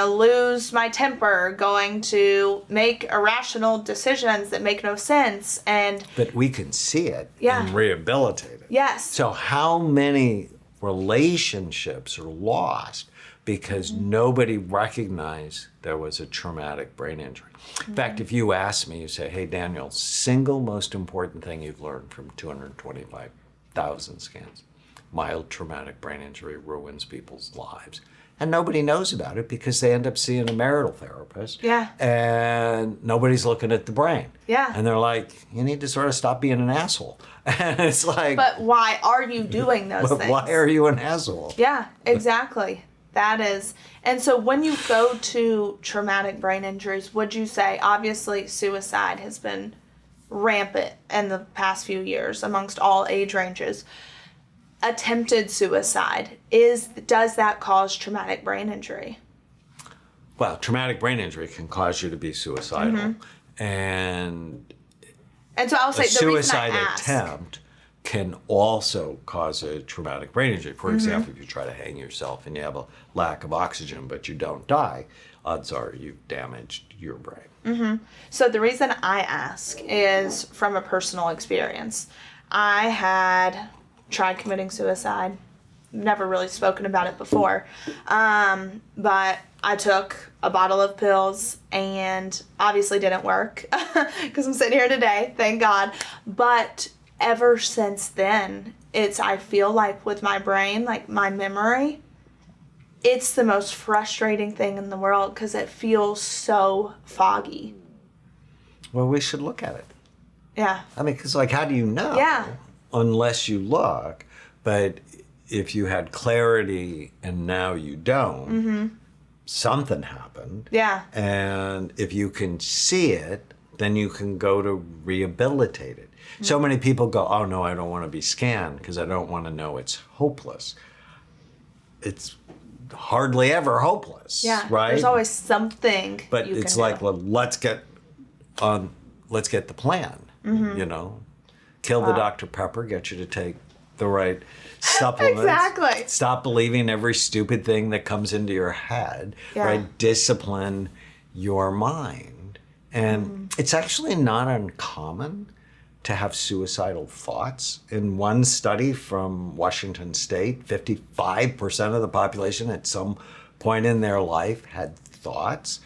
lose my temper, going to make irrational decisions that make no sense. But we can see it and rehabilitate it. Yes. So how many relationships are lost because nobody recognized there was a traumatic brain injury? In fact, if you ask me, you say, hey, Daniel, single most important thing you've learned from 225,000 scans. Mild traumatic brain injury ruins people's lives. And nobody knows about it because they end up seeing a marital therapist. Yeah. And nobody's looking at the brain. Yeah. And they're like, you need to sort of stop being an asshole. And it's like... But why are you doing those things? Why are you an asshole? Yeah, exactly. That is. And so when you go to traumatic brain injuries, would you say, obviously, suicide has been rampant in the past few years amongst all age ranges. Attempted suicide, does that cause traumatic brain injury? Well, traumatic brain injury can cause you to be suicidal. And so I'll say the reason I suicide ask, attempt can also cause a traumatic brain injury. For example, if you try to hang yourself and you have a lack of oxygen, but you don't die, odds are you've damaged your brain. So the reason I ask is from a personal experience. I had tried committing suicide. Never really spoken about it before. But I took a bottle of pills and obviously didn't work because I'm sitting here today, thank God. But ever since then, I feel like with my brain, like my memory, it's the most frustrating thing in the world because it feels so foggy. Well, we should look at it. Yeah. I mean, because how do you know? Yeah. Unless you look. But if you had clarity and now you don't, something happened. Yeah. And if you can see it, then you can go to rehabilitate it. So many people go, oh no, I don't want to be scanned because I don't want to know it's hopeless. It's hardly ever hopeless, right? There's always something but you can it's do. like, well, let's get the plan, Kill the Dr. Pepper, get you to take the right supplements. Exactly. Stop believing every stupid thing that comes into your head, right? Discipline your mind. And it's actually not uncommon to have suicidal thoughts. In one study from Washington State, 55% of the population at some point in their life had thoughts.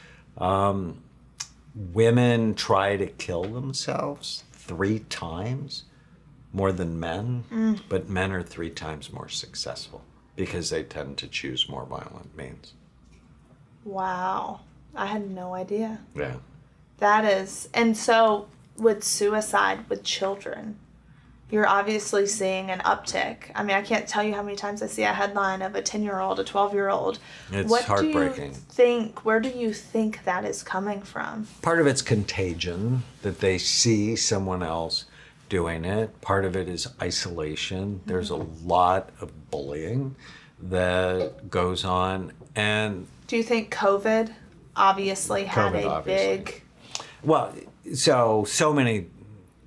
Women try to kill themselves 3 times more than men, but men are 3 times more successful because they tend to choose more violent means. Wow. I had no idea. Yeah. That is, and so with suicide with children, you're obviously seeing an uptick. I mean, I can't tell you how many times I see a headline of a 10-year-old, a 12-year-old. It's heartbreaking. Where do you think that is coming from? Part of it's contagion, that they see someone else doing it. Part of it is isolation. There's a lot of bullying that goes on. And do you think COVID obviously had a big... Well, so many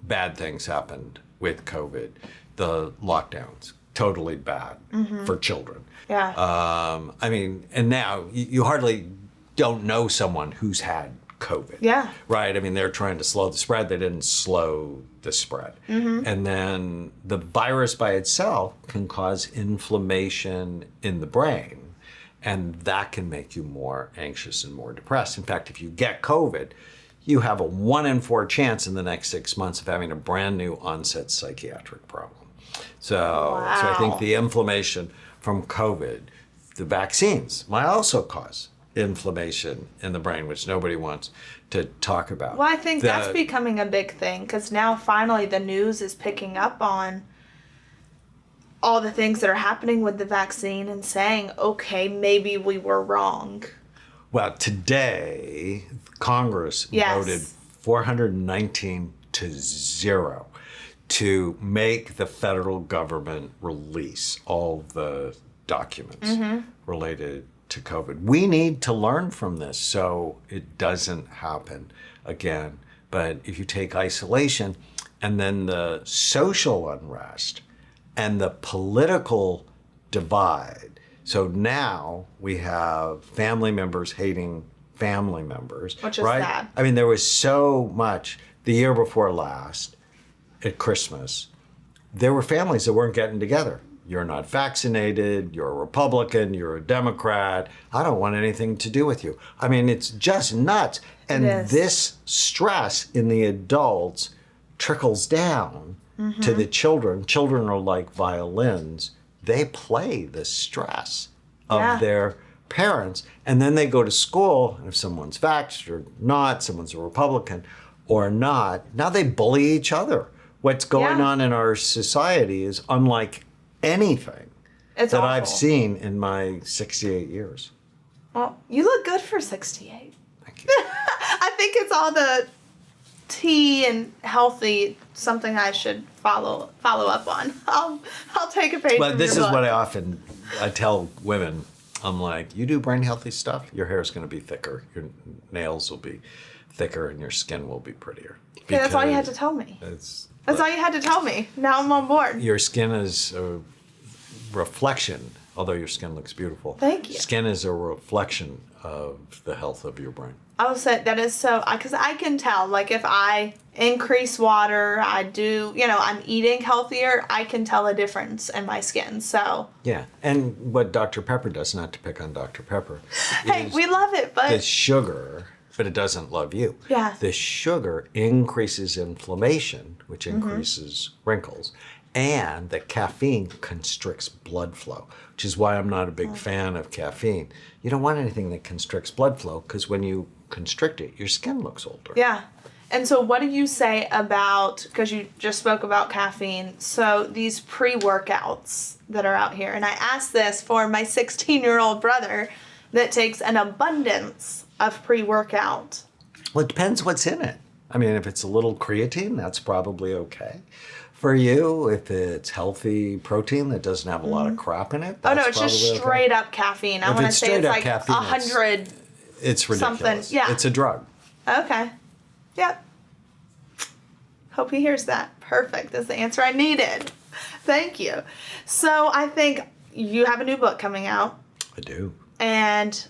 bad things happened with COVID. The lockdowns, totally bad for children. Yeah. I mean, and now you hardly don't know someone who's had COVID. Yeah. Right? I mean, they're trying to slow the spread. They didn't slow the spread. And then the virus by itself can cause inflammation in the brain, and that can make you more anxious and more depressed. In fact, if you get COVID, you have a 1 in 4 chance in the next 6 months of having a brand new onset psychiatric problem. So I think the inflammation from COVID, the vaccines might also cause inflammation in the brain, which nobody wants to talk about. Well, I think that's becoming a big thing because now finally the news is picking up on all the things that are happening with the vaccine and saying, okay, maybe we were wrong. Well, today, Congress voted 419-0 to make the federal government release all the documents related to COVID. We need to learn from this so it doesn't happen again. But if you take isolation and then the social unrest and the political divide, so now we have family members hating family members. Which is right? sad. I mean, there was so much the year before last at Christmas. There were families that weren't getting together. You're not vaccinated, you're a Republican, you're a Democrat. I don't want anything to do with you. I mean, it's just nuts. And this stress in the adults trickles down to the children. Children are like violins. They play the stress of their parents, and then they go to school, and if someone's vaxxed or not, someone's a Republican or not, now they bully each other. What's going on in our society is unlike anything that awful. I've seen in my 68 years. Well, you look good for 68. Thank you. I think it's all the tea and healthy, something I should follow up on. I'll take a page. But this your is book. what I tell women. I'm like, you do brain healthy stuff, your hair is going to be thicker, your nails will be thicker, and your skin will be prettier. Yeah, that's all you had to tell me. That's all you had to tell me. Now I'm on board. Your skin is a reflection, although your skin looks beautiful. Thank you. Skin is a reflection of the health of your brain. I will say that is so, because I can tell, like if I increase water, I do, I'm eating healthier, I can tell a difference in my skin, so. Yeah, and what Dr. Pepper does, not to pick on Dr. Pepper. Hey, we love it, but. The sugar, but it doesn't love you. Yeah. The sugar increases inflammation, which increases wrinkles, and the caffeine constricts blood flow, which is why I'm not a big fan of caffeine. You don't want anything that constricts blood flow, because when you constrict it, your skin looks older. Yeah. And so what do you say about, because you just spoke about caffeine, so these pre-workouts that are out here, and I asked this for my 16-year-old brother that takes an abundance of pre-workout. Well, it depends what's in it. I mean, if it's a little creatine, that's probably okay for you. If it's healthy protein that doesn't have a lot of crap in it, that's it's just straight up caffeine. I want to say it's like caffeine, 100. It's ridiculous. Something. Yeah. It's a drug. Okay. Yep. Hope he hears that. Perfect. That's the answer I needed. Thank you. So I think you have a new book coming out. I do. And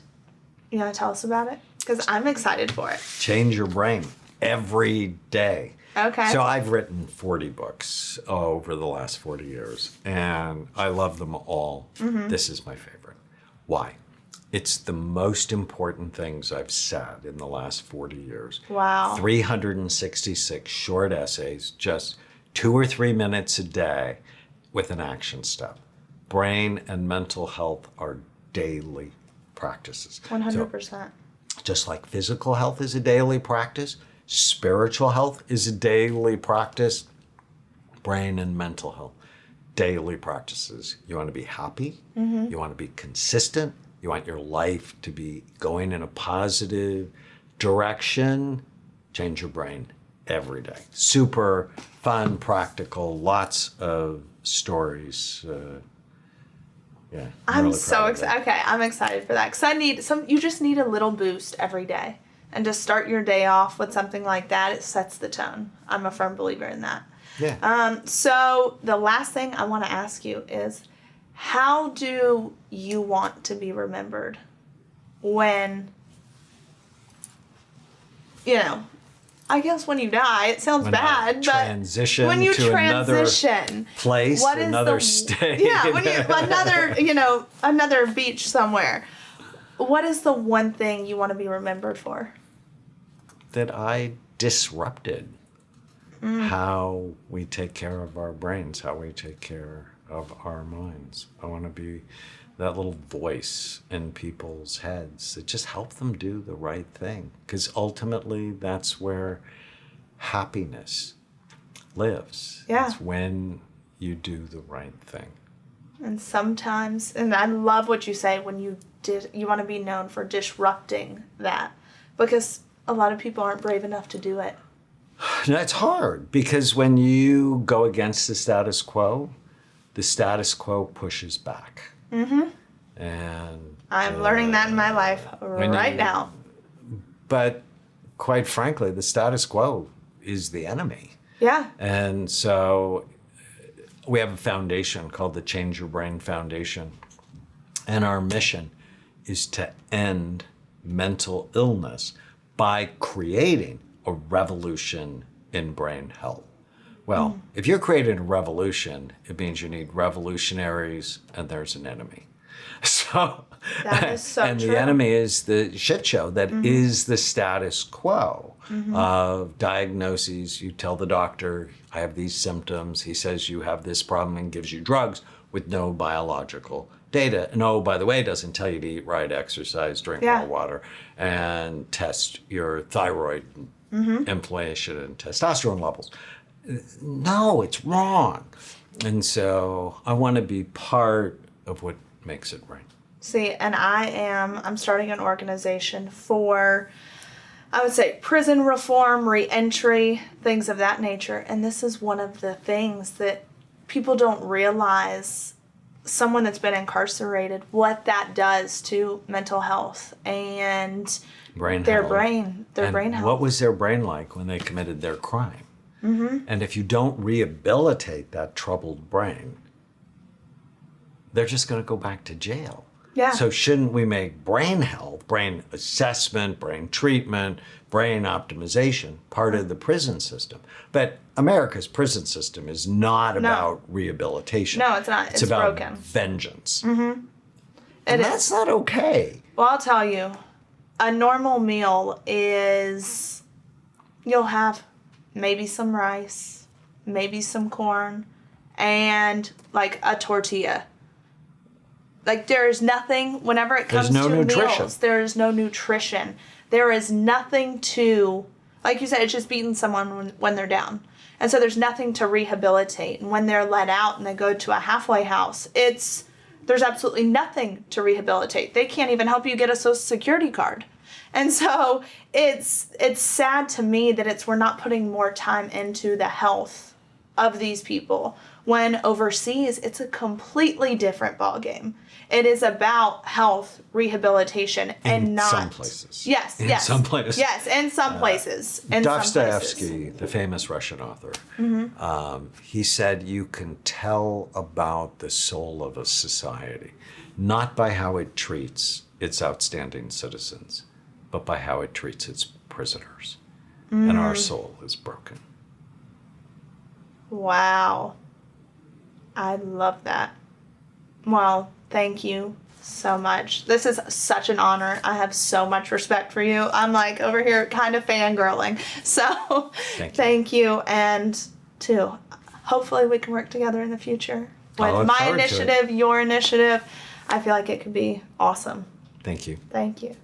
you want to tell us about it? Because I'm excited for it. Change your brain every day. Okay. So I've written 40 books over the last 40 years, and I love them all. This is my favorite. Why? It's the most important things I've said in the last 40 years. Wow. 366 short essays just 2 or 3 minutes a day with an action step. Brain and mental health are daily practices. 100%. So, just like physical health is a daily practice, spiritual health is a daily practice, brain and mental health, daily practices. You want to be happy, you want to be consistent, you want your life to be going in a positive direction, change your brain every day. Super fun, practical, lots of stories. I'm really so proud of excited. Okay, I'm excited for that because you just need a little boost every day. And to start your day off with something like that, it sets the tone. I'm a firm believer in that. Yeah. So the last thing I want to ask you is, how do you want to be remembered when, I guess when you die? It sounds When bad, I but transition when you to another transition, place, what is another the, state. Yeah, when you another beach somewhere. What is the one thing you want to be remembered for? That I disrupted how we take care of our brains, how we take care of our minds. I want to be that little voice in people's heads that just help them do the right thing. Because ultimately, that's where happiness lives. Yeah. It's when you do the right thing. And sometimes, and I love what you say when you want to be known for disrupting that, because a lot of people aren't brave enough to do it. That's hard because when you go against the status quo pushes back. Mm-hmm. And I'm learning that in my life right now. But quite frankly, the status quo is the enemy. Yeah. And so we have a foundation called the Change Your Brain Foundation. And our mission is to end mental illness by creating a revolution in brain health. Well, if you're creating a revolution, it means you need revolutionaries and there's an enemy. So That is so and true. the enemy is the shit show that is the status quo of diagnoses. You tell the doctor, I have these symptoms. He says you have this problem and gives you drugs with no biological data. And oh, by the way, doesn't tell you to eat right, exercise, drink more water, and test your thyroid inflammation and testosterone levels. No, it's wrong. And so I want to be part of what makes it right. See, and I'm starting an organization for, I would say, prison reform, re-entry, things of that nature. And this is one of the things that people don't realize, someone that's been incarcerated, what that does to mental health and their health. brain health. What was their brain like when they committed their crime? And if you don't rehabilitate that troubled brain, they're just going to go back to jail. Yeah. So shouldn't we make brain health, brain assessment, brain treatment, brain optimization part of the prison system? But America's prison system is not about rehabilitation. No, it's not. It's about broken. vengeance. And that's not okay. Well, I'll tell you, a normal meal is, you'll have maybe some rice, maybe some corn, and like a tortilla. Like, there is nothing, whenever it comes to meals, there is no nutrition. There is nothing to, like you said, it's just beating someone when they're down. And so there's nothing to rehabilitate. And when they're let out and they go to a halfway house, there's absolutely nothing to rehabilitate. They can't even help you get a Social Security card. And so it's sad to me that we're not putting more time into the health of these people, when overseas it's a completely different ballgame. It is about health, rehabilitation, and not some places. Yes, in some places. Yes, in some places. Dostoevsky, the famous Russian author, he said you can tell about the soul of a society not by how it treats its outstanding citizens, but by how it treats its prisoners. And our soul is broken. Wow. I love that. Well, thank you so much. This is such an honor. I have so much respect for you. I'm like over here kind of fangirling. So thank you. And too, hopefully we can work together in the future. I With look my forward to it. initiative, your initiative, I feel like it could be awesome. Thank you. Thank you.